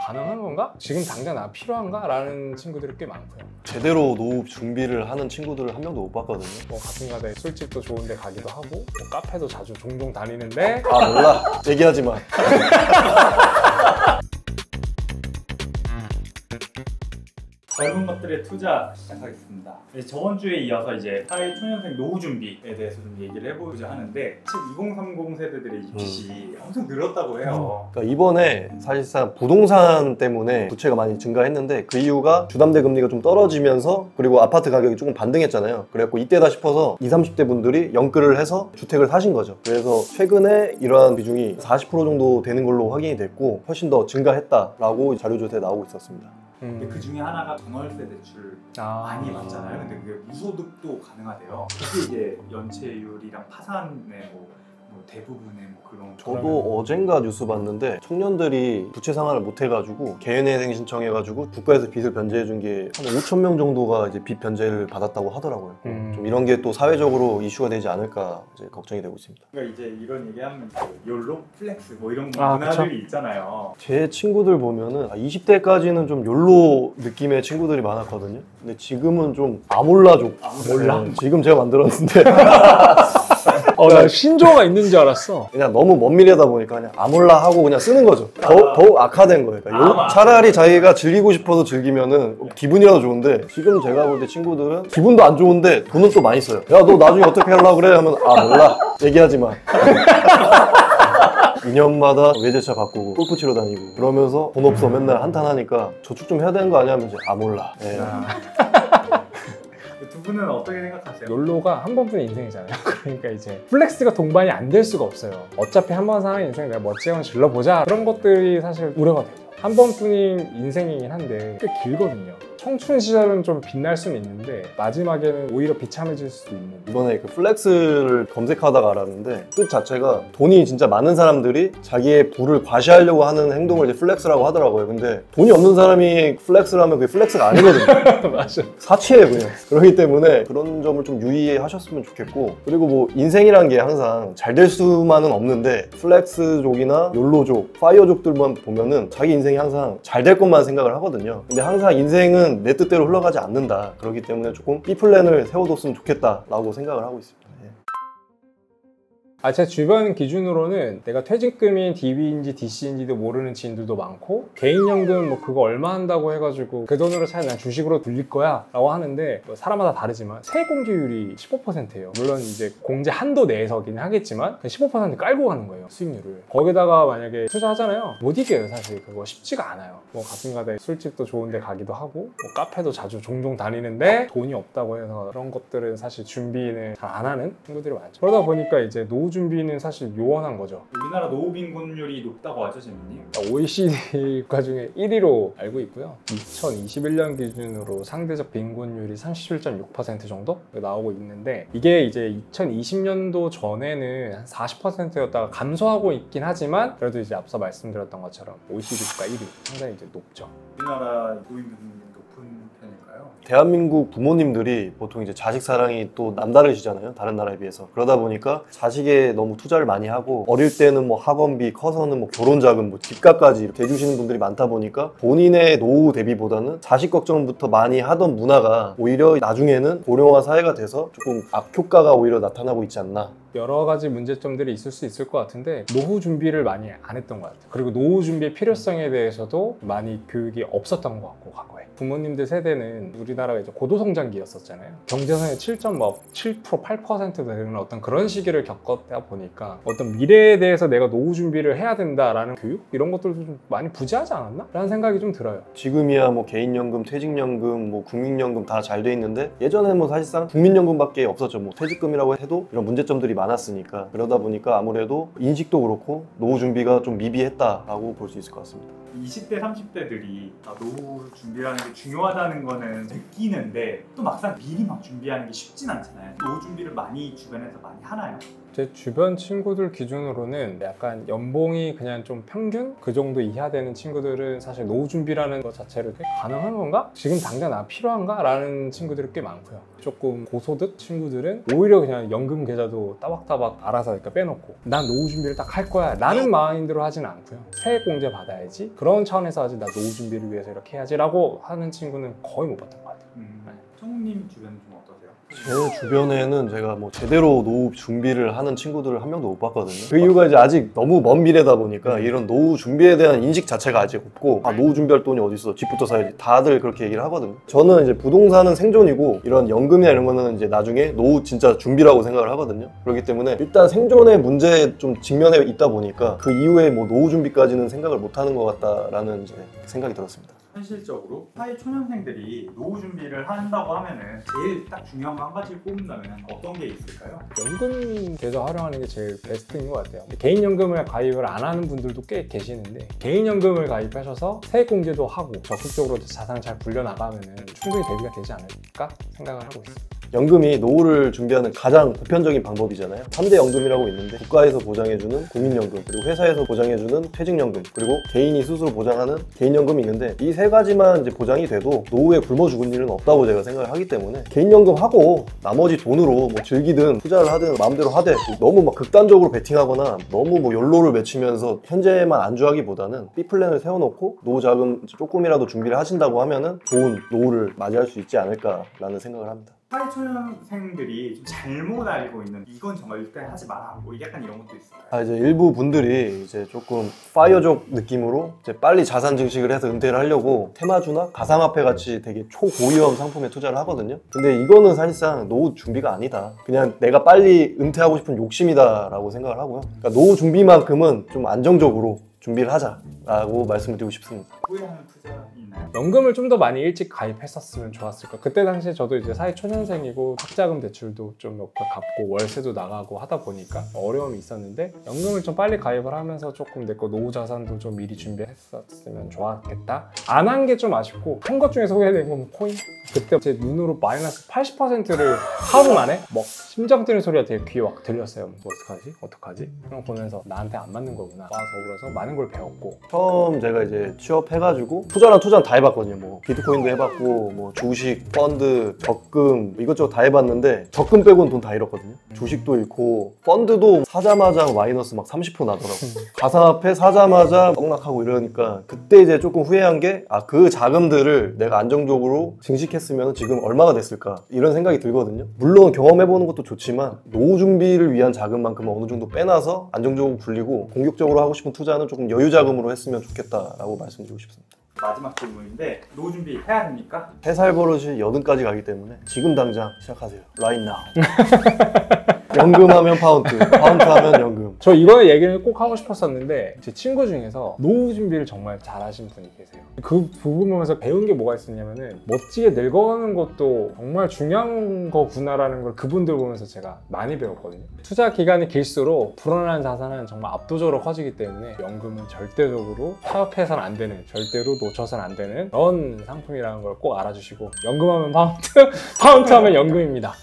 가능한 건가? 지금 당장 나 필요한가? 라는 친구들이 꽤 많고요. 제대로 노후 준비를 하는 친구들을 한 명도 못 봤거든요. 뭐 가끔가다 술집도 좋은 데 가기도 하고 뭐 카페도 자주 종종 다니는데 아 몰라 얘기하지 마. 젊은 것들의 투자 시작하겠습니다. 저번 주에 이어서 이제 사회초년생 노후 준비에 대해서 좀 얘기를 해보고자 하는데 사실 2030 세대들의 이 빚이 엄청 늘었다고 해요. 그러니까 이번에 사실상 부동산 때문에 부채가 많이 증가했는데 그 이유가 주담대 금리가 좀 떨어지면서 그리고 아파트 가격이 조금 반등했잖아요. 그래갖고 이때다 싶어서 20, 30대 분들이 연끌을 해서 주택을 사신 거죠. 그래서 최근에 이러한 비중이 40% 정도 되는 걸로 확인이 됐고 훨씬 더 증가했다라고 자료조사에 나오고 있었습니다. 근데 그 중에 하나가 전월세 대출 많이 받잖아요. 근데 그게 무소득도 가능하대요. 그게 이제 연체율이랑 파산의 뭐 대부분의 뭐 그런. 저도 어젠가 뉴스 봤는데 청년들이 부채 상환을 못 해가지고 개인회생 신청해가지고 국가에서 빚을 변제해준 게 한 5천 명 정도가 이제 빚 변제를 받았다고 하더라고요. 좀 이런 게 또 사회적으로 이슈가 되지 않을까 이제 걱정이 되고 있습니다. 그러니까 이제 이런 얘기하면 욜로 플렉스 뭐 이런 문화들이 그쵸? 있잖아요. 제 친구들 보면은 20대까지는 좀 욜로 느낌의 친구들이 많았거든요. 근데 지금은 좀 아몰라족. 몰라? 지금 제가 만들었는데 나 신조어가 있는 줄 알았어. 그냥 너무 먼 미래다 보니까 그냥 아몰라 하고 그냥 쓰는 거죠. 더욱 악화된 거예요. 그러니까 차라리 자기가 즐기고 싶어서 즐기면은 기분이라도 좋은데 지금 제가 볼 때 친구들은 기분도 안 좋은데 돈은 또 많이 써요. 야 너 나중에 어떻게 하려고 그래? 하면 아 몰라 얘기하지 마. 2년마다 외제차 바꾸고 골프 치러 다니고 그러면서 돈 없어 맨날 한탄하니까 저축 좀 해야 되는 거 아니야? 하면 이제 아 몰라. 네. 두 분은 어떻게 생각하세요? 욜로가 한 번뿐인 인생이잖아요. 그러니까 이제 플렉스가 동반이 안 될 수가 없어요. 어차피 한 번 사는 인생 내가 멋지게 한번 질러보자. 그런 것들이 사실 우려가 되죠. 한 번뿐인 인생이긴 한데 꽤 길거든요. 청춘 시절은 좀 빛날 수는 있는데 마지막에는 오히려 비참해질 수도 있는. 이번에 그 플렉스를 검색하다가 알았는데 뜻 자체가 돈이 진짜 많은 사람들이 자기의 부를 과시하려고 하는 행동을 이제 플렉스라고 하더라고요. 근데 돈이 없는 사람이 플렉스를 하면 그게 플렉스가 아니거든요. 맞아. 사치예요 그냥. 그렇기 때문에 그런 점을 좀 유의하셨으면 좋겠고 그리고 뭐 인생이란 게 항상 잘 될 수만은 없는데 플렉스족이나 욜로족, 파이어족들만 보면은 자기 인생이 항상 잘 될 것만 생각을 하거든요. 근데 항상 인생은 내 뜻대로 흘러가지 않는다. 그렇기 때문에 조금 B 플랜을 세워뒀으면 좋겠다라고 생각을 하고 있습니다. 제 주변 기준으로는 내가 퇴직금이 DB인지 DC인지도 모르는 지인들도 많고 개인연금 뭐 그거 얼마 한다고 해가지고 그 돈으로 차라리 난 주식으로 돌릴 거야 라고 하는데 뭐 사람마다 다르지만 세액공제율이 15%예요. 물론 이제 공제 한도 내에서긴 하겠지만 15% 깔고 가는 거예요, 수익률을. 거기다가 만약에 투자하잖아요, 못 이겨요. 사실 그거 쉽지가 않아요. 뭐 가끔가다 술집도 좋은 데 가기도 하고 뭐 카페도 자주 종종 다니는데 돈이 없다고 해서 그런 것들은 사실 준비는 잘 안 하는 친구들이 많죠. 그러다 보니까 이제 노후 준비는 사실 요원한 거죠. 우리나라 노후 빈곤율이 높다고 하죠, 재민님? OECD 국가 중에 1위로 알고 있고요. 2021년 기준으로 상대적 빈곤율이 37.6% 정도 나오고 있는데 이게 이제 2020년도 전에는 한 40%였다가 감소하고 있긴 하지만 그래도 이제 앞서 말씀드렸던 것처럼 OECD 국가 1위 상당히 이제 높죠. 우리나라 노인 빈곤율이 높은 편일까요? 대한민국 부모님들이 보통 이제 자식 사랑이 또 남다르시잖아요. 다른 나라에 비해서. 그러다 보니까 자식에 너무 투자를 많이 하고 어릴 때는 뭐 학원비, 커서는 뭐 결혼 자금, 뭐 집값까지 이렇게 해주시는 분들이 많다 보니까 본인의 노후 대비보다는 자식 걱정부터 많이 하던 문화가 오히려 나중에는 고령화 사회가 돼서 조금 악효과가 오히려 나타나고 있지 않나. 여러 가지 문제점들이 있을 수 있을 것 같은데 노후 준비를 많이 안 했던 것 같아요. 그리고 노후 준비의 필요성에 대해서도 많이 교육이 없었던 것 같고 과거에. 부모님들 세대는 우리나라가 이제 고도성장기였었잖아요. 경제성의 7.7%, 8% 되는 어떤 그런 시기를 겪었다 보니까 어떤 미래에 대해서 내가 노후 준비를 해야 된다라는 교육? 이런 것들도 좀 많이 부재하지 않았나? 라는 생각이 좀 들어요. 지금이야 뭐 개인연금, 퇴직연금, 뭐 국민연금 다 잘 돼 있는데 예전에는 뭐 사실상 국민연금밖에 없었죠. 뭐 퇴직금이라고 해도 이런 문제점들이 많았으니까 그러다 보니까 아무래도 인식도 그렇고 노후 준비가 좀 미비했다라고 볼 수 있을 것 같습니다. 20대, 30대들이 노후 준비라는 게 중요하다는 거는 느끼는데 또 막상 미리 막 준비하는 게 쉽진 않잖아요. 노후 준비를 많이 주변에서 많이 하나요? 제 주변 친구들 기준으로는 약간 연봉이 그냥 좀 평균? 그 정도 이하 되는 친구들은 사실 노후 준비라는 것 자체를 가능한 건가? 지금 당장 나 필요한가? 라는 친구들이 꽤 많고요. 조금 고소득 친구들은 오히려 그냥 연금 계좌도 따박따박 알아서 그러니까 빼놓고 난 노후 준비를 딱 할 거야 라는 마인드로 하진 않고요. 세액공제 받아야지. 그런 차원에서 하지 나 노후 준비를 위해서 이렇게 해야지라고 하는 친구는 거의 못 봤던 것 같아요. 청우님 주변은 좀 어떠세요? 제 주변에는 제가 뭐 제대로 노후 준비를 하는 친구들을 한 명도 못 봤거든요. 그 이유가 이제 아직 너무 먼 미래다 보니까 이런 노후 준비에 대한 인식 자체가 아직 없고, 아 노후 준비할 돈이 어디 있어, 집부터 사야지, 다들 그렇게 얘기를 하거든요. 저는 이제 부동산은 생존이고 이런 연금이나 이런 거는 이제 나중에 노후 진짜 준비라고 생각을 하거든요. 그렇기 때문에 일단 생존의 문제에 좀 직면해 있다 보니까 그 이후에 뭐 노후 준비까지는 생각을 못 하는 것 같다라는 이제 생각이 들었습니다. 현실적으로 사회 초년생들이 노후 준비를 한다고 하면은 제일 딱 중요한 거 한 가지를 꼽는다면 어떤 게 있을까요? 연금 계좌 활용하는 게 제일 베스트인 것 같아요. 개인연금을 가입을 안 하는 분들도 꽤 계시는데 개인연금을 가입하셔서 세액공제도 하고 적극적으로 자산을 잘 굴려나가면 충분히 대비가 되지 않을까 생각을 하고 있습니다. 연금이 노후를 준비하는 가장 보편적인 방법이잖아요. 3대 연금이라고 있는데 국가에서 보장해주는 국민연금, 그리고 회사에서 보장해주는 퇴직연금, 그리고 개인이 스스로 보장하는 개인연금이 있는데 이 세 가지만 이제 보장이 돼도 노후에 굶어 죽을 일은 없다고 제가 생각을 하기 때문에 개인연금 하고 나머지 돈으로 뭐 즐기든 투자를 하든 마음대로 하되, 너무 막 극단적으로 베팅하거나 너무 뭐 욜로를 외치면서 현재만 안주하기보다는 B플랜을 세워놓고 노후 자금 조금이라도 준비를 하신다고 하면은 좋은 노후를 맞이할 수 있지 않을까라는 생각을 합니다. 사회 초년생들이 좀 잘못 알고 있는 이건 정말 일단 하지 마라 뭐 약간 이런 것도 있을까요? 이제 일부 분들이 이제 조금 파이어족 느낌으로 이제 빨리 자산 증식을 해서 은퇴를 하려고 테마주나 가상화폐 같이 되게 초고위험 상품에 투자를 하거든요. 근데 이거는 사실상 노후 준비가 아니다. 그냥 내가 빨리 은퇴하고 싶은 욕심이다라고 생각을 하고요. 그러니까 노후 준비만큼은 좀 안정적으로 준비를 하자라고 말씀을 드리고 싶습니다. 후회하는 투자 있나요? 연금을 좀 더 많이 일찍 가입했었으면 좋았을 거예요. 그때 당시에 저도 이제 사회 초년생이고 학자금 대출도 좀 몇 번 갚고 월세도 나가고 하다 보니까 어려움이 있었는데 연금을 좀 빨리 가입을 하면서 조금 내 거 노후 자산도 좀 미리 준비했었으면 좋았겠다. 안 한 게 좀 아쉽고 한 것 중에서 후회된 건 코인? 그때 제 눈으로 마이너스 80%를 하루 만에 막 심장 뛰는 소리가 되게 귀에 막 들렸어요. 뭐 어떡하지? 그냥 보면서 나한테 안 맞는 거구나. 와서 그래서 많은 걸 배웠고, 처음 제가 이제 취업해가지고 투자랑 투자는 다 해봤거든요. 뭐 비트코인도 해봤고 뭐 주식, 펀드, 적금 이것저것 다 해봤는데 적금 빼고는 돈 다 잃었거든요. 주식도 잃고 펀드도 사자마자 마이너스 막 30% 나더라고. 가상화폐 사자마자 떡락하고 이러니까 그때 이제 조금 후회한 게 그 자금들을 내가 안정적으로 증식했으면 지금 얼마가 됐을까 이런 생각이 들거든요. 물론 경험해보는 것도 좋지만 노후 준비를 위한 자금만큼은 어느 정도 빼놔서 안정적으로 굴리고 공격적으로 하고 싶은 투자는 조금 여유 자금으로 했으면 좋겠다라고 말씀드리고 싶습니다. 마지막 질문인데 노후 준비 해야 됩니까? 회살 버릇이 여든까지 가기 때문에 지금 당장 시작하세요. Right now. 연금하면 파운드, 파운드하면 연금. 저 이번에 얘기를 꼭 하고 싶었었는데 제 친구 중에서 노후 준비를 정말 잘하신 분이 계세요. 그 부분 보면서 배운 게 뭐가 있었냐면은 멋지게 늙어가는 것도 정말 중요한 거구나라는 걸 그분들 보면서 제가 많이 배웠거든요. 투자 기간이 길수록 불어난 자산은 정말 압도적으로 커지기 때문에 연금은 절대적으로 타협해서는 안 되는, 절대로 놓쳐서는 안 되는 그런 상품이라는 걸 꼭 알아주시고, 연금하면 파운드, 파운드하면 연금입니다.